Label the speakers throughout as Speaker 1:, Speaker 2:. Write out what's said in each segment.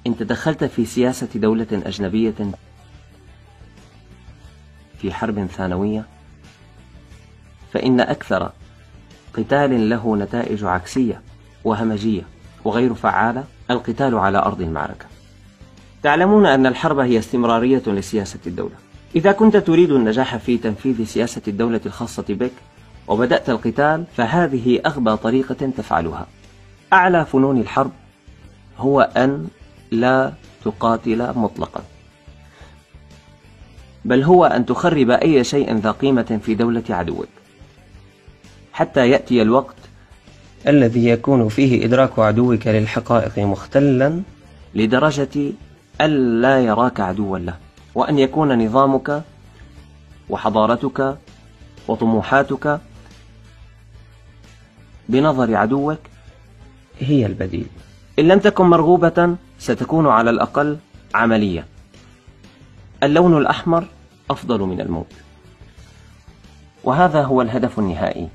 Speaker 1: إن تدخلت في سياسة دولة أجنبية في حرب ثانوية، فإن أكثر قتال له نتائج عكسية وهمجية وغير فعالة القتال على أرض المعركة. تعلمون أن الحرب هي استمرارية لسياسة الدولة. إذا كنت تريد النجاح في تنفيذ سياسة الدولة الخاصة بك وبدأت القتال، فهذه أغبى طريقة تفعلها. أعلى فنون الحرب هو أن لا تقاتل مطلقا، بل هو أن تخرب أي شيء ذا قيمة في دولة عدوك، حتى يأتي الوقت الذي يكون فيه إدراك عدوك للحقائق مختلا لدرجة ألا يراك عدوا له، وأن يكون نظامك وحضارتك وطموحاتك بنظر عدوك هي البديل. إن لم تكن مرغوبة ستكون على الأقل عملية. اللون الأحمر أفضل من الموت، وهذا هو الهدف النهائي،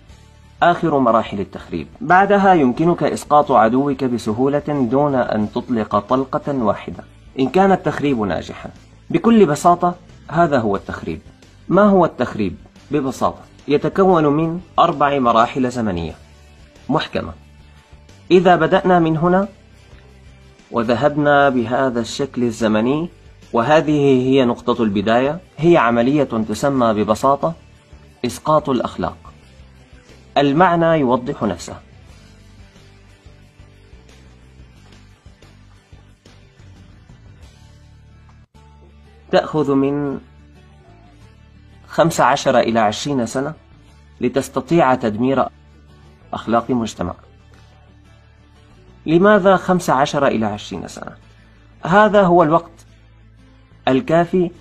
Speaker 1: آخر مراحل التخريب. بعدها يمكنك إسقاط عدوك بسهولة دون أن تطلق طلقة واحدة إن كان التخريب ناجحا. بكل بساطة هذا هو التخريب. ما هو التخريب؟ ببساطة يتكون من 4 مراحل زمنية محكمة. إذا بدأنا من هنا وذهبنا بهذا الشكل الزمني، وهذه هي نقطة البداية، هي عملية تسمى ببساطة إسقاط الأخلاق. المعنى يوضح نفسه. تأخذ من 15 إلى 20 سنة لتستطيع تدمير أخلاق مجتمع. لماذا 15 إلى 20 سنة؟ هذا هو الوقت الكافي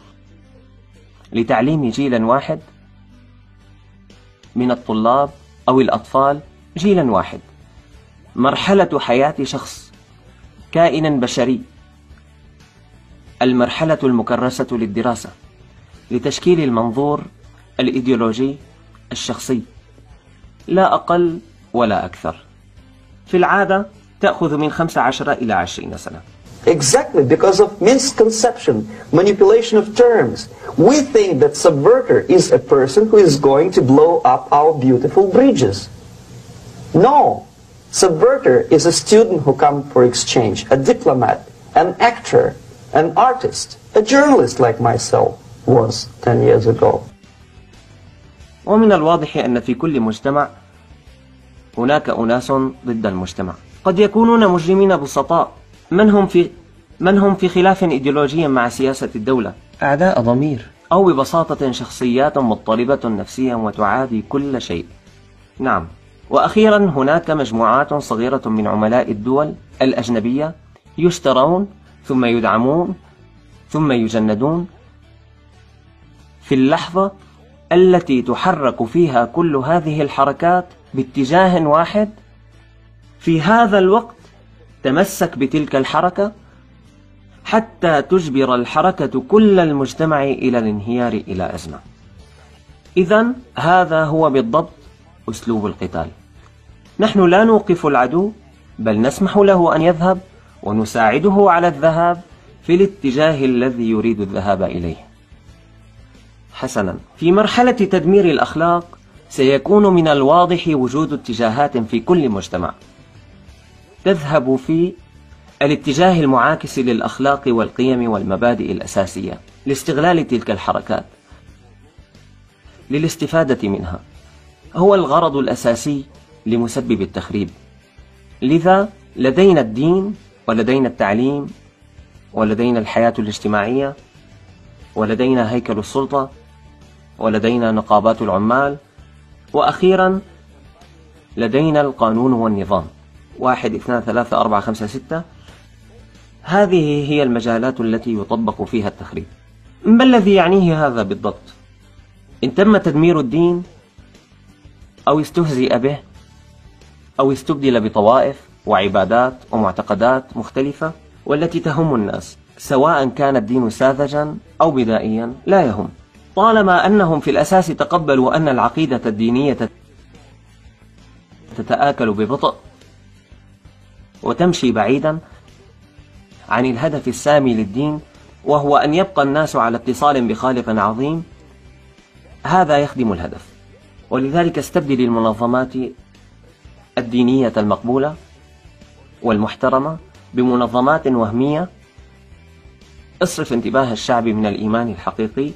Speaker 1: لتعليم جيل واحد من الطلاب أو الأطفال، جيل واحد، مرحلة حياة شخص كائن بشري، المرحلة المكرسة للدراسة لتشكيل المنظور الإيديولوجي الشخصي، لا أقل ولا أكثر. في العادة تأخذ من 15 إلى 20 سنة.
Speaker 2: Exactly, because of misconception, manipulation of terms. We think that subverter is a person who is going to blow up our beautiful bridges. No, subverter is a student who comes for exchange, a diplomat, an actor, an artist, a journalist like myself was 10 years ago.
Speaker 1: ومن الواضح أن في كل مجتمع هناك أناس ضد المجتمع، قد يكونون مجرمين بسطاء، من هم في خلاف إيديولوجي مع سياسة الدولة، أعداء ضمير، أو ببساطة شخصيات مضطربة نفسيا وتعادي كل شيء. نعم، وأخيرا هناك مجموعات صغيرة من عملاء الدول الأجنبية يشترون ثم يدعمون ثم يجندون في اللحظة التي تحرك فيها كل هذه الحركات باتجاه واحد. في هذا الوقت تمسك بتلك الحركة حتى تجبر الحركة كل المجتمع إلى الانهيار إلى أزمة. إذن هذا هو بالضبط أسلوب القتال. نحن لا نوقف العدو، بل نسمح له أن يذهب ونساعده على الذهاب في الاتجاه الذي يريد الذهاب إليه. حسنا، في مرحلة تدمير الأخلاق سيكون من الواضح وجود اتجاهات في كل مجتمع تذهب في الاتجاه المعاكس للأخلاق والقيم والمبادئ الأساسية، لاستغلال تلك الحركات للاستفادة منها. هو الغرض الأساسي لمسبب التخريب. لذا لدينا الدين، ولدينا التعليم، ولدينا الحياة الاجتماعية، ولدينا هيكل السلطة، ولدينا نقابات العمال، وأخيرا لدينا القانون والنظام. 1 2 3 4 5 6. هذه هي المجالات التي يطبق فيها التخريب. ما الذي يعنيه هذا بالضبط؟ إن تم تدمير الدين أو استهزئ به أو استبدل بطوائف وعبادات ومعتقدات مختلفة والتي تهم الناس، سواء كان الدين ساذجا أو بدائيا لا يهم، طالما أنهم في الأساس تقبلوا أن العقيدة الدينية تتآكل ببطء وتمشي بعيدا، عن الهدف السامي للدين، وهو أن يبقى الناس على اتصال بخالق عظيم، هذا يخدم الهدف. ولذلك استبدل المنظمات الدينية المقبولة والمحترمة بمنظمات وهمية. اصرف انتباه الشعب من الإيمان الحقيقي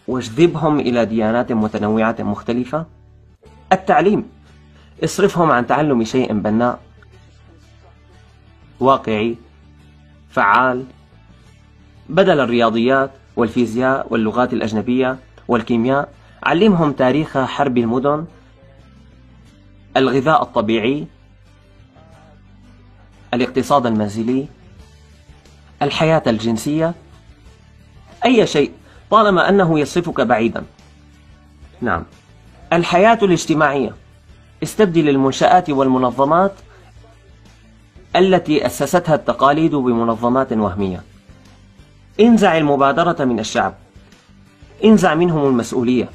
Speaker 1: واجذبهم إلى ديانات متنوعة مختلفة. التعليم، اصرفهم عن تعلم شيء بناء واقعي فعال، بدل الرياضيات والفيزياء واللغات الأجنبية والكيمياء. علمهم تاريخ حرب المدن، الغذاء الطبيعي، الاقتصاد المنزلي، الحياة الجنسية، أي شيء طالما أنه يصرفك بعيدا. نعم، الحياة الاجتماعية، استبدل المنشآت والمنظمات التي أسستها التقاليد بمنظمات وهمية. انزع المبادرة من الشعب، انزع منهم المسؤولية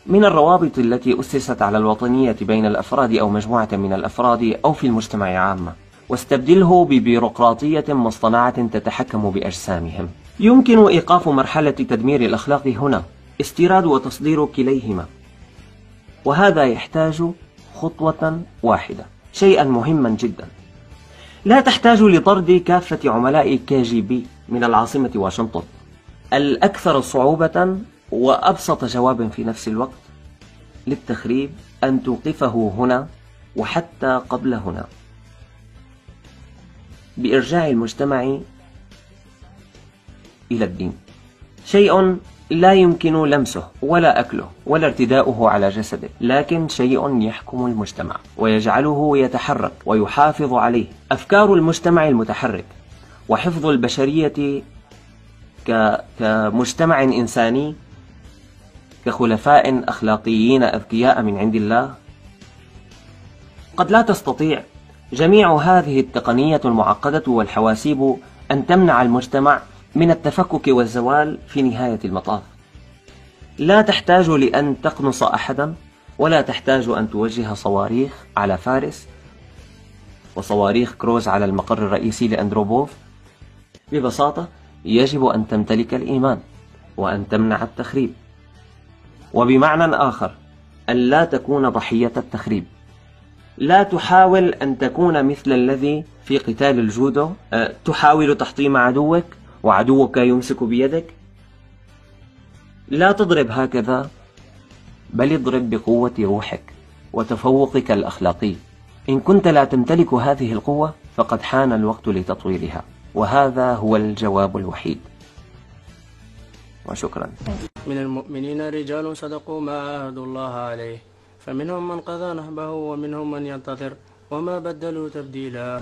Speaker 1: من الروابط التي أسست على الوطنية بين الأفراد أو مجموعة من الأفراد أو في المجتمع عامة، واستبدله ببيروقراطية مصطنعة تتحكم بأجسامهم. يمكن إيقاف مرحلة تدمير الأخلاق هنا، استيراد وتصدير كليهما، وهذا يحتاج خطوة واحدة، شيئا مهما جدا. لا تحتاج لطرد كافة عملاء KGB من العاصمة واشنطن. الأكثر صعوبة وأبسط جواب في نفس الوقت للتخريب أن توقفه هنا وحتى قبل هنا، بإرجاع المجتمع إلى الدين، شيء لا يمكن لمسه ولا أكله ولا ارتداؤه على جسده، لكن شيء يحكم المجتمع ويجعله يتحرك ويحافظ عليه. أفكار المجتمع المتحرك وحفظ البشرية كمجتمع إنساني، كخلفاء أخلاقيين أذكياء من عند الله. قد لا تستطيع جميع هذه التقنية المعقدة والحواسيب أن تمنع المجتمع من التفكك والزوال في نهاية المطاف. لا تحتاج لأن تقنص أحدا، ولا تحتاج أن توجه صواريخ على فارس وصواريخ كروز على المقر الرئيسي لأندروبوف. ببساطة يجب أن تمتلك الإيمان وأن تمنع التخريب، وبمعنى آخر أن لا تكون ضحية التخريب. لا تحاول أن تكون مثل الذي في قتال الجودو، تحاول تحطيم عدوك وعدوك يمسك بيدك. لا تضرب هكذا، بل اضرب بقوة روحك وتفوقك الأخلاقي. إن كنت لا تمتلك هذه القوة فقد حان الوقت لتطويرها، وهذا هو الجواب الوحيد. وشكرا.
Speaker 3: من المؤمنين رجال صدقوا ما عاهدوا الله عليه، فمنهم من قضى نهبه ومنهم من ينتظر وما بدلوا تبديلا.